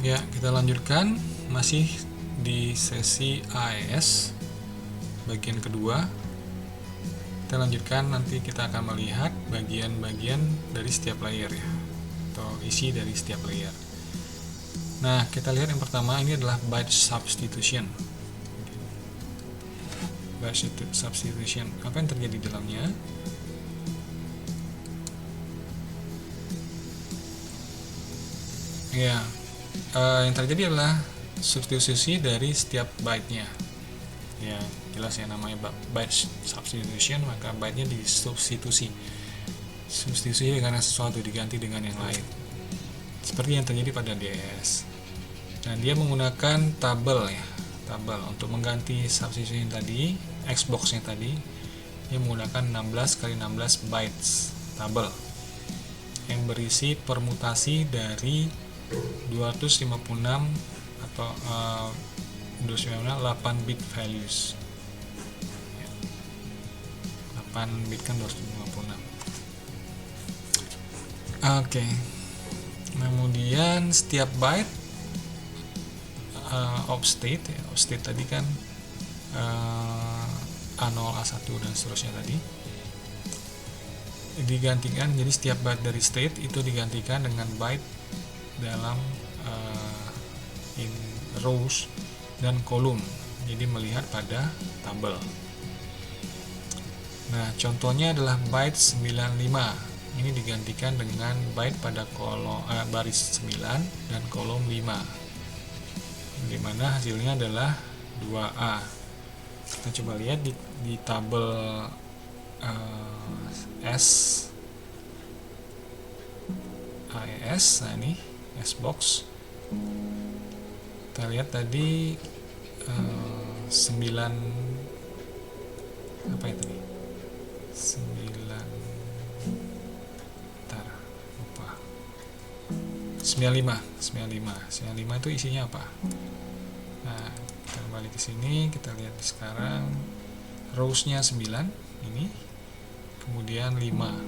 Ya, kita lanjutkan masih di sesi AES bagian kedua. Kita lanjutkan, nanti kita akan melihat bagian-bagian dari setiap layer ya, atau isi dari setiap layer. Nah, kita lihat yang pertama ini adalah byte substitution. Byte substitution, apa yang terjadi di dalamnya? Ya, yang terjadi adalah substitusi dari setiap byte-nya. Ya, jelas ya, namanya byte substitution, maka byte-nya disubstitusi. Substitusi karena sesuatu diganti dengan yang lain. Seperti yang terjadi pada DS. Nah, dia menggunakan tabel ya, tabel untuk mengganti substitusi yang tadi, Xbox-nya tadi. Dia menggunakan 16 x 16 bytes tabel yang berisi permutasi dari 256 atau 8 bit values. 8 bit kan 256. Oke. Kemudian setiap byte of state ya, of state tadi kan A0, A1 dan seterusnya tadi digantikan, jadi setiap byte dari state itu digantikan dengan byte dalam in rows dan kolom, jadi melihat pada tabel. Nah, contohnya adalah byte 95. Ini digantikan dengan byte pada kolom baris 9 dan kolom 5, dimana hasilnya adalah 2A. Kita coba lihat di tabel AES. Nah, ini Xbox. Kita lihat tadi 9 apa itu nih? 9 bentar, lupa. 95 itu isinya apa? Nah, kita kembali ke sini, kita lihat sekarang rows-nya 9 ini, kemudian 5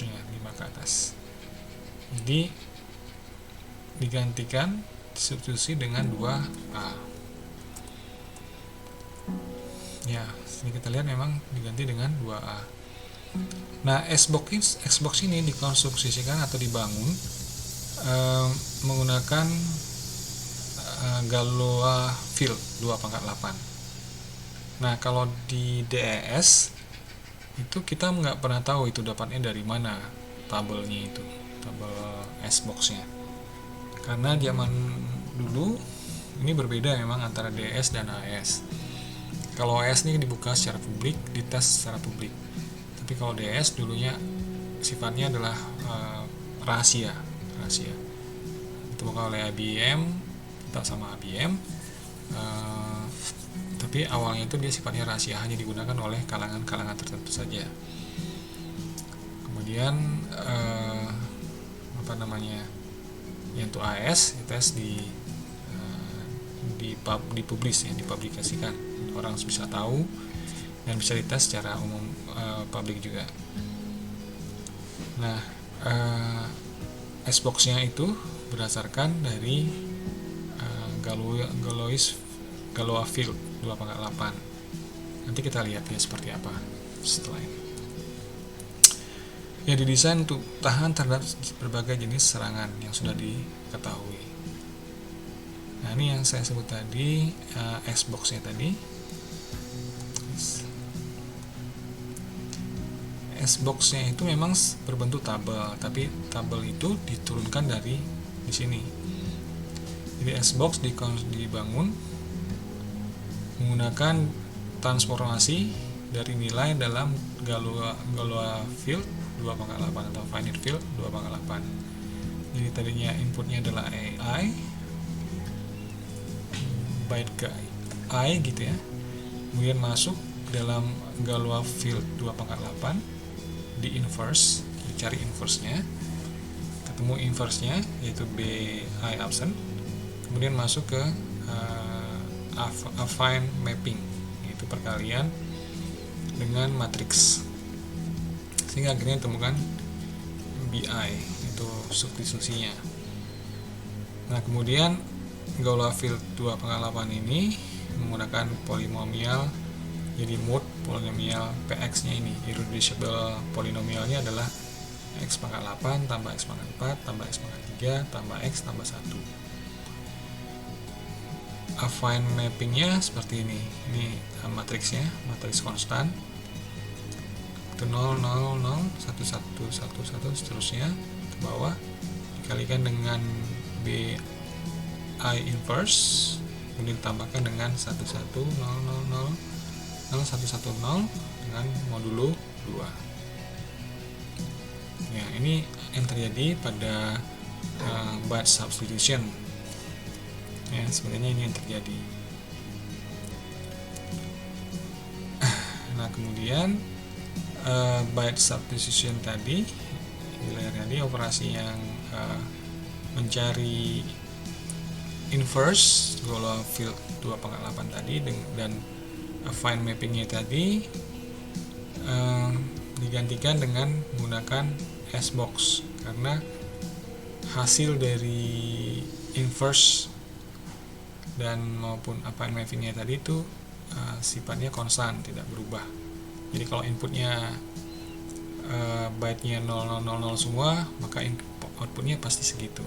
ya, 5 ke atas. Jadi digantikan substitusi dengan 2A. Ya, sini kita lihat memang diganti dengan 2A. Nah, Xbox ini dikonstruksikan atau dibangun menggunakan Galois Field 2/8. Nah, kalau di DES itu kita nggak pernah tahu itu dapatnya dari mana tabelnya itu, tabel Xbox-nya. Karena zaman dulu ini berbeda memang antara DS dan AES. Kalau AES ini dibuka secara publik, dites secara publik. Tapi kalau DS dulunya sifatnya adalah rahasia. Ditemukan oleh IBM, tetap sama IBM. Tapi awalnya itu dia sifatnya rahasia, hanya digunakan oleh kalangan-kalangan tertentu saja. Kemudian yang untuk AES dites dipublish ya, dipublikasikan, orang bisa tahu dan bisa dites secara umum publik juga. Nah, Xbox-nya itu berdasarkan dari Galois Field 2/8. Nanti kita lihat ya seperti apa setelah ini. Ya, didesain untuk tahan terhadap berbagai jenis serangan yang sudah diketahui. Nah, ini yang saya sebut tadi, Xbox-nya tadi. Xbox-nya itu memang berbentuk tabel, tapi tabel itu diturunkan dari di sini. Jadi Xbox dibangun menggunakan transformasi dari nilai dalam Galois Field 2/8 atau finite field 2/8. Jadi tadinya inputnya adalah AI, byte ke I gitu ya, kemudian masuk dalam Galois Field 2/8, di inverse, dicari inverse-nya, ketemu inverse-nya yaitu BI absent, kemudian masuk ke affine mapping, yaitu perkalian dengan matriks, sehingga akhirnya ditemukan BI, itu substitusinya. Nah, kemudian Galois field 2/8 ini menggunakan polinomial, jadi mood polinomial Px nya ini. Irreducible polinomialnya adalah x pangkat 8 tambah x pangkat 4 tambah x pangkat 3 tambah x tambah 1. Affine mappingnya seperti ini. Ini matriksnya, matriks konstan. Itu 0 0 0 1 1 1 1 seterusnya ke bawah, dikalikan dengan bi inverse, kemudian ditambahkan dengan 1 1 0 0 0 0 1 1 0 dengan modulo 2. Ya, ini yang terjadi pada byte substitution. Ya, sebenarnya ini yang terjadi. Nah, kemudian byte substitution tadi, di layar tadi, operasi yang mencari inverse Galois field 2/8 tadi dan affine mappingnya tadi digantikan dengan menggunakan S-box, karena hasil dari inverse dan maupun affine mappingnya tadi itu sifatnya konstan, tidak berubah. Jadi kalau inputnya byte-nya 0000 semua, maka outputnya pasti segitu,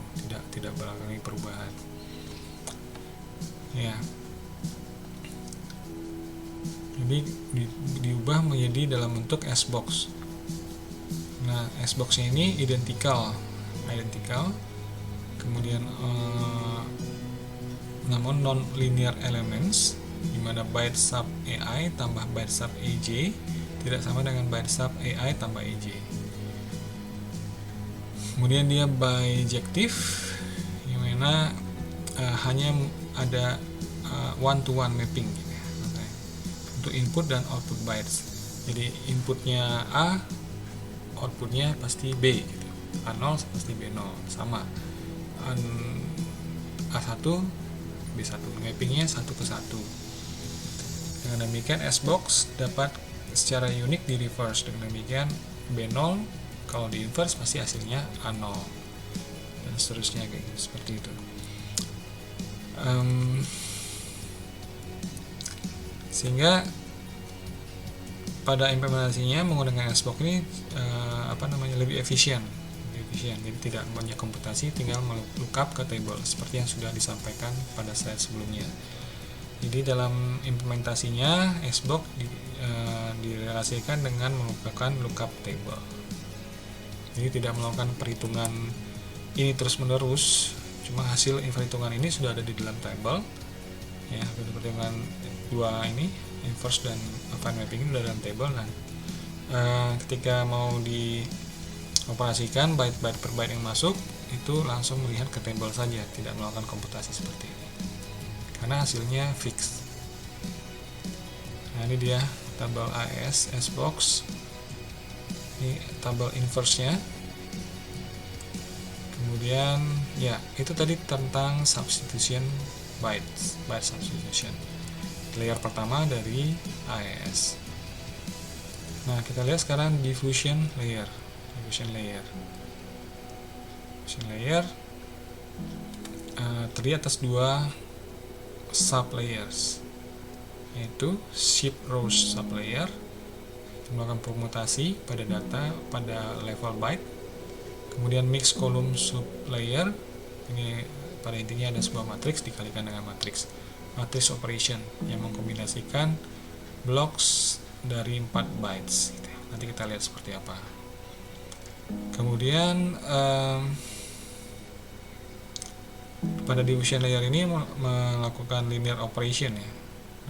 tidak mengalami perubahan. Ya. Jadi diubah menjadi dalam bentuk S-box. Nah, S-box-nya ini identical, kemudian namun non-linear elements, di mana byte sub AI tambah byte sub AJ tidak sama dengan byte sub AI tambah AJ. Kemudian dia bijective, yang mana hanya ada one-to-one mapping gitu ya, untuk input dan output bytes. Jadi inputnya A, outputnya pasti B gitu. A0 pasti B0 sama. A1 B1, mappingnya 1 ke 1. Dengan demikian S-box dapat secara unik di reverse. Dengan demikian B0 kalau di inverse pasti hasilnya A0 dan seterusnya kayak gitu, seperti itu. Sehingga pada implementasinya menggunakan S-box ini lebih efisien. Jadi tidak banyak komputasi, tinggal lookup ke table seperti yang sudah disampaikan pada slide sebelumnya. Jadi dalam implementasinya S-box direlasikan dengan melakukan lookup table. Jadi tidak melakukan perhitungan ini terus-menerus, cuma hasil perhitungan ini sudah ada di dalam table. Ya, perhitungan dua ini, inverse dan affine mapping ini sudah dalam table. Nah, ketika mau dioperasikan byte per byte yang masuk, itu langsung melihat ke table saja, tidak melakukan komputasi seperti ini, karena hasilnya fix. Nah, ini dia tabel AES S-box. Ini tabel inverse-nya. Kemudian ya, itu tadi tentang substitution byte substitution, layer pertama dari AES. Nah, kita lihat sekarang diffusion layer. Terdiri atas dua sub layers, yaitu ship rows sub layer, melakukan permutasi pada data pada level byte. Kemudian mix column sub layer, ini pada intinya ada sebuah matriks dikalikan dengan matriks operation yang mengkombinasikan blocks dari 4 bytes gitu. Nanti kita lihat seperti apa. Kemudian pada diffusion layer ini melakukan linear operation ya,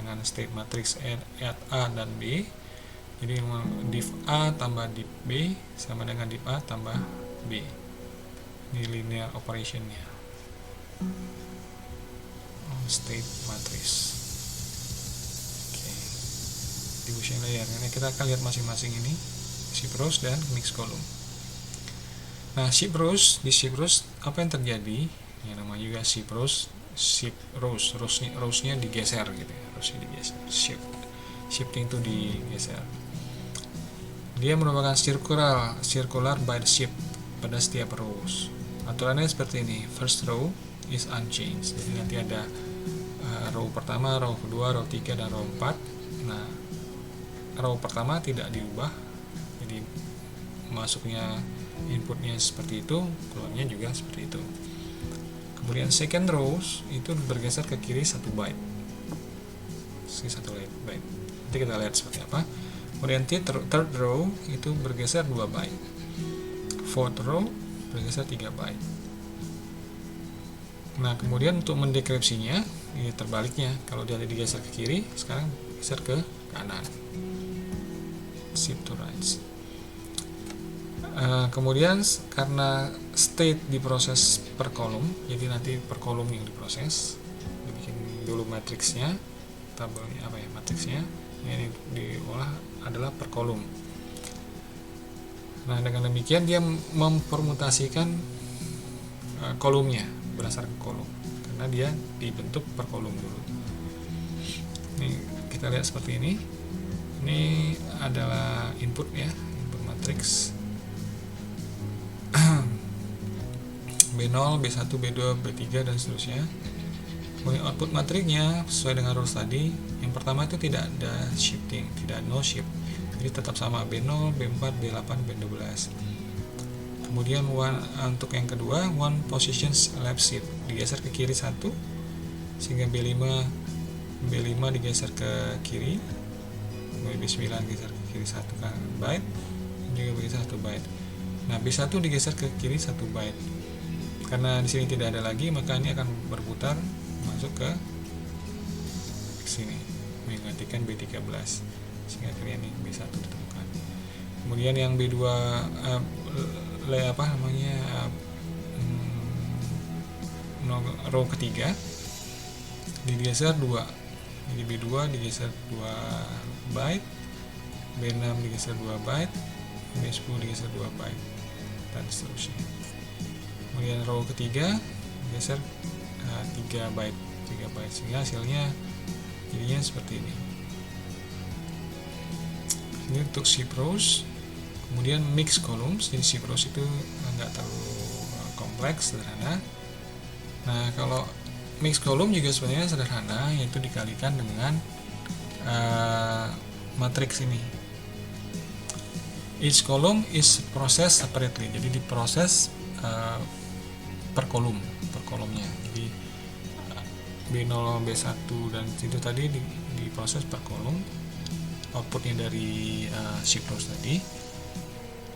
dengan state matrix add A dan B. Jadi div A tambah div B sama dengan div A tambah B. Ini linear operationnya, state matrix. Oke. Diffusion layer. Ini kita akan lihat masing-masing ini, ship rows dan mix column. Nah, ship rows apa yang terjadi? Yang namanya juga ship rows-nya digeser gitu ya, harusnya digeser. Shifting itu digeser. Dia merupakan circular byte shift pada setiap rows. Aturannya seperti ini. First row is unchanged. Jadi nanti ada row pertama, row kedua, row 3, dan row 4. Nah, row pertama tidak diubah, jadi masuknya inputnya seperti itu, keluarnya juga seperti itu. Kemudian second rows itu bergeser ke kiri 1 byte. Nanti kita lihat seperti apa. Kemudian third row itu bergeser 2 byte. Fourth row bergeser 3 byte. Nah, kemudian untuk mendekripsinya ini terbaliknya. Kalau dia digeser ke kiri, sekarang geser ke kanan. Shift to right. Kemudian karena state diproses per kolom, jadi nanti per kolom yang diproses, dibikin dulu matriksnya, tabelnya matriksnya, ini diolah adalah per kolom. Nah, dengan demikian dia mempermutasikan kolomnya berdasarkan kolom, karena dia dibentuk per kolom dulu. Ini kita lihat seperti ini. Ini adalah input ya, input matriks B0, B1, B2, B3 dan seterusnya. Kemudian output matriknya sesuai dengan rules tadi. Yang pertama itu tidak ada shifting, tidak no shift. Jadi tetap sama B0, B4, B8, B12. Kemudian untuk yang kedua, one position left shift, digeser ke kiri 1 sehingga B5 digeser ke kiri. B9 digeser ke kiri 1 byte, juga bergeser 1 byte. Nah, B1 digeser ke kiri 1 byte. Karena di sini tidak ada lagi, maka ini akan berputar masuk ke sini menggantikan B13 sehingga akhirnya ini B1 ditemukan. Kemudian yang B2 row ketiga digeser 2. Jadi B2 digeser 2 byte, B6 digeser 2 byte, B10 digeser 2 byte dan seterusnya. Kemudian row ketiga geser 3 byte sehingga hasilnya jadinya seperti ini. Ini untuk shift rows. Kemudian mix columns, jadi shift rows itu enggak terlalu kompleks, sederhana. Nah, kalau mix column juga sebenarnya sederhana, yaitu dikalikan dengan matriks ini. Each column is processed separately, jadi diproses per kolomnya. Jadi B0, B1 dan itu tadi diproses per kolom, outputnya dari shift rows tadi.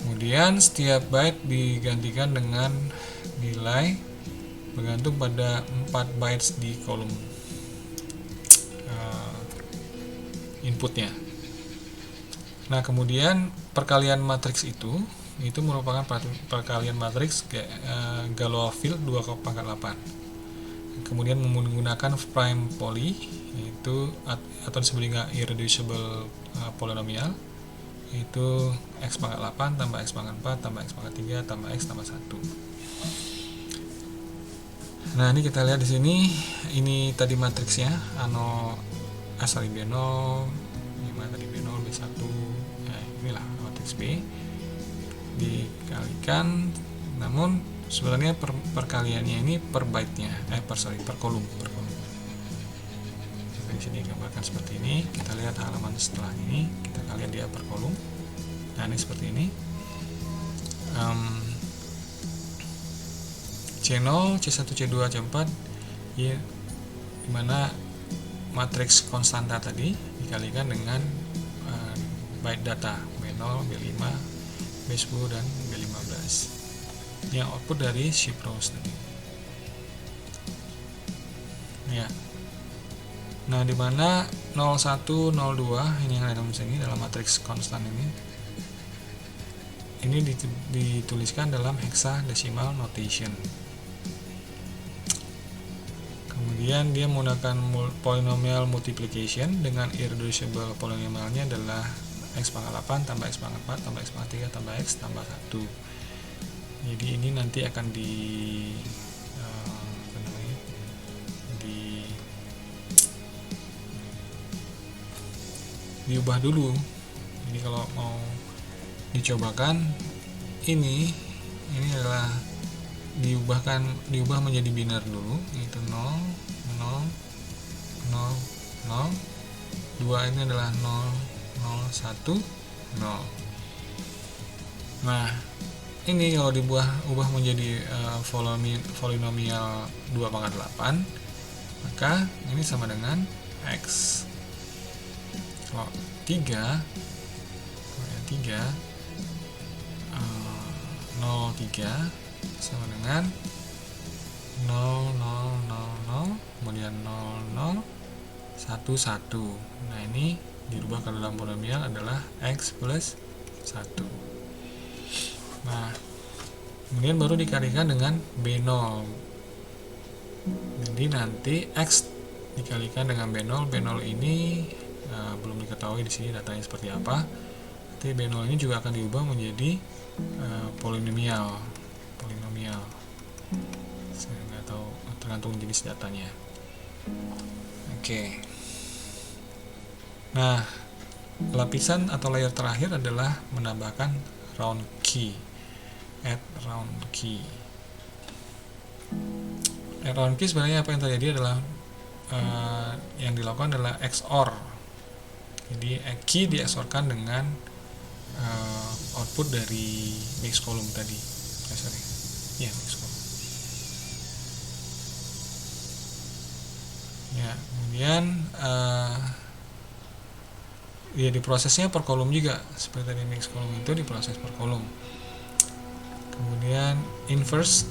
Kemudian setiap byte digantikan dengan nilai bergantung pada 4 bytes di kolom inputnya. Nah, kemudian perkalian matriks itu merupakan perkalian matriks Galois-Field 2/8. Kemudian menggunakan prime poly, yaitu atau disebut dengan irreducible polynomial, yaitu x pangkat 8 tambah x pangkat 4 tambah x pangkat 3 tambah x tambah 1. Nah, ini kita lihat di sini, ini tadi matriksnya, asal B0, ini tadi B0, B1, nah inilah matriks B dikalikan, namun sebenarnya perkaliannya ini per byte-nya, per kolom. Di sini gambarkan seperti ini. Kita lihat halaman setelah ini, kita kalian dia per kolom. Nah, ini seperti ini. C0, C1, C2, C4 ya, dimana matriks konstanta tadi dikalikan dengan byte data B0, B5, B10 dan B15 yang output dari shift rows tadi ya. Nah, dimana 01, 02 ini yang ada di sini dalam matriks konstan ini dituliskan dalam hexadecimal notation. Kemudian dia menggunakan polynomial multiplication dengan irreducible polynomialnya adalah x pangkat 8 tambah x pangkat 4 tambah x pangkat 3 tambah x tambah 1. Jadi ini nanti akan diubah dulu. Jadi kalau mau dicobakan, ini adalah diubah menjadi biner dulu, yaitu 0 0 0 0. 2 ini adalah 0 0 1 0. Nah, ini kalau ubah menjadi polinomial 2/8, maka ini sama dengan x. Kalau 3 0,3 sama dengan 0 0 0 0, kemudian 0 0 1 1. Nah, ini dirubah ke dalam polinomial adalah x plus 1. Nah, kemudian baru dikalikan dengan B0. Jadi nanti x dikalikan dengan B0. B0 ini belum diketahui di sini datanya seperti apa. Nanti B0 ini juga akan diubah menjadi polinomial. Saya nggak tahu, tergantung jenis datanya. Oke. Nah, lapisan atau layer terakhir adalah menambahkan round key. Add round key. Add round key sebenarnya apa yang terjadi adalah yang dilakukan adalah XOR. Jadi key di-XOR-kan dengan output dari mix column tadi. Mix column. Ya, kemudian diprosesnya per kolom juga, seperti tadi mix column itu diproses per kolom. Kemudian inverse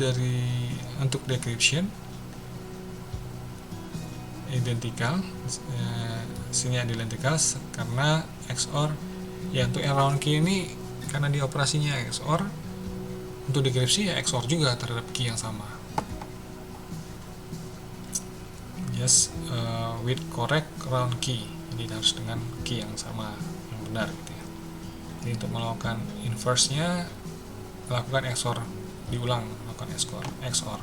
untuk decryption identical, sini identical karena XOR. Ya, untuk round key ini karena dioperasinya XOR, untuk dekripsi ya XOR juga terhadap key yang sama. With correct round key, jadi harus dengan key yang sama, yang benar gitu ya. Jadi untuk melakukan inverse-nya, lakukan XOR, diulang, lakukan XOR.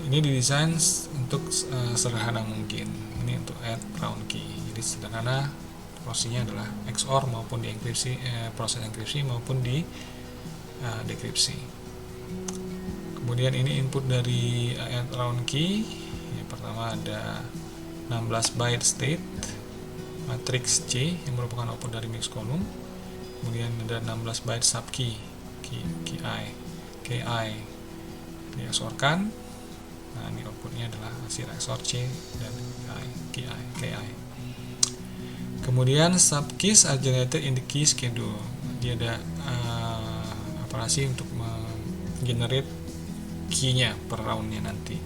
Ini didesain untuk sederhana mungkin. Ini untuk add round key. Jadi sederhana, prosesnya adalah XOR maupun di enkripsi, proses enkripsi maupun di dekripsi. Kemudian ini input dari add round key. Yang pertama ada 16 byte state matrix C yang merupakan output dari mix column. Kemudian ada 16 byte sub key KI di-XOR-kan. Nah, ini outputnya adalah hasil XOR C dan KI. Kemudian sub keys are generated in the key schedule. Dia ada operasi untuk generate key-nya per round-nya nanti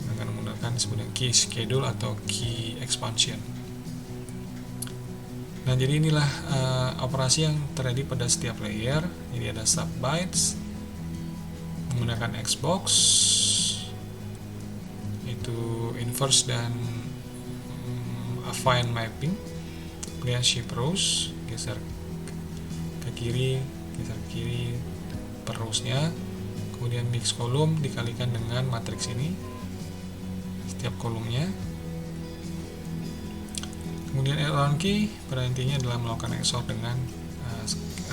dengan menggunakan disebutnya key schedule atau key expansion. Nah, jadi inilah operasi yang terjadi pada setiap layer. Jadi ada sub bytes menggunakan Xbox, itu inverse dan affine mapping. Kemudian shift rows, geser ke kiri per rows-nya. Kemudian mix kolom dikalikan dengan matriks ini setiap kolomnya. Kemudian round key pada intinya adalah melakukan XOR dengan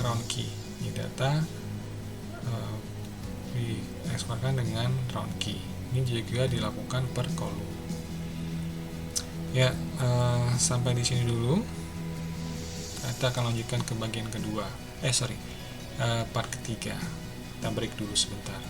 round key. Ini data dieksporkan dengan round key. Ini juga dilakukan per kolom. Ya, sampai di sini dulu. Kita akan lanjutkan ke bagian kedua. Part ketiga. Kita break dulu sebentar.